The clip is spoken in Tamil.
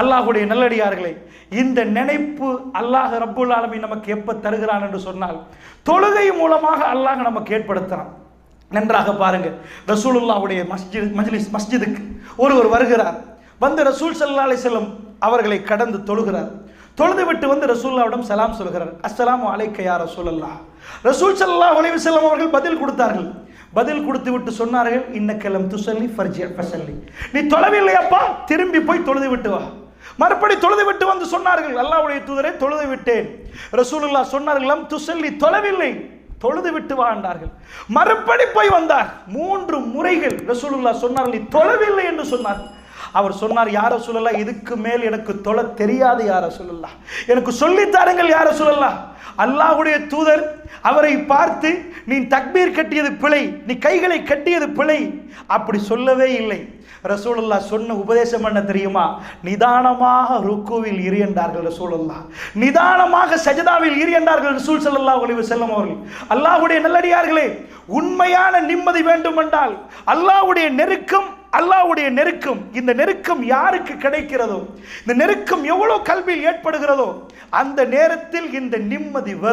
அல்லாஹ்வுடைய நல்லடியார்களே, இந்த நினைப்பு அல்லாஹ் ரப்புல் ஆலமீன் நமக்கு எப்ப தருகிறான் என்று சொன்னால் தொழுகை மூலமாக அல்லாஹ் நமக்கு ஏற்படுத்துறான். நன்றாக பாருங்க, ரசூலுல்லாஹ்வுடைய மஸ்ஜிதுக்கு ஒருவர் வருகிறார். வந்து ரசூல் ஸல்லல்லாஹு அலைஹி வஸல்லம் அவர்களை கடந்து தொழுகிறார். தொழுது விட்டு வந்து ரசூலுல்லாஹ்விடம் சலாம் சொல்கிறார். அஸ்ஸலாமு அலைக்க யா ரசூலல்லாஹ். ரசூல் ஸல்லல்லாஹு அலைஹி வஸல்லம் அவர்கள் பதில் கொடுத்தார்கள். பதில் கொடுத்து விட்டு சொன்னார்கள், இன்னக்க லம் துஸல்லி ஃபஸல்லி. நீ தொழவில்லையப்பா, திரும்பி போய் தொழுது விட்டு வா. மறுபடி தொழுது விட்டு வந்து சொன்னார்கள், அல்லாஹ்வுடைய தூதரே தொழுது விட்டேன். ரசூலுல்லாஹ் சொன்னார்கள், லம் துஸல்லி, தொழவில்லை, தொழுது விட்டு வா என்றார்கள். மறுபடி போய் வந்தார். 3 முறைகள் ரசூலுல்லாஹ் சொன்னார்கள், நீ தொழவில்லை என்று சொன்னார். அவர் சொன்னார், யா ரசூலல்லாஹ், இதுக்கு மேல் எனக்கு தொழ தெரியாது யா ரசூலல்லாஹ், எனக்கு சொல்லித் தாருங்கள் யா ரசூலல்லாஹ். அல்லாஹ்வுடைய தூதர் அவரை பார்த்து, நீ தக்பீர் கட்டியது பிழை, நீ கைகளை கட்டியது பிழை, அப்படி சொல்லவே இல்லை. ரசூலுல்லாஹ் சொன்ன உபதேசம் என்ன தெரியுமா? நிதானமாக ருக்குவில் இரு என்றார்கள் ரசூலுல்லாஹ். நிதானமாக சஜதாவில் இரு என்றார்கள் ரசூல் ஸல்லல்லாஹு அலைஹி வஸல்லம் அவர்கள். அல்லாஹ்வுடைய நல்லடியார்களே, உண்மையான நிம்மதி வேண்டுமென்றால் அல்லாஹ்வுடைய நெருக்கம், இந்த நெருக்கம் யாருக்கு கிடைக்கிறதோ, இந்த நெருக்கம் எவ்வளவு கல்வியில் ஏற்படுகிறதோ அந்த நேரத்தில் இந்த நிம்மதி வரும்.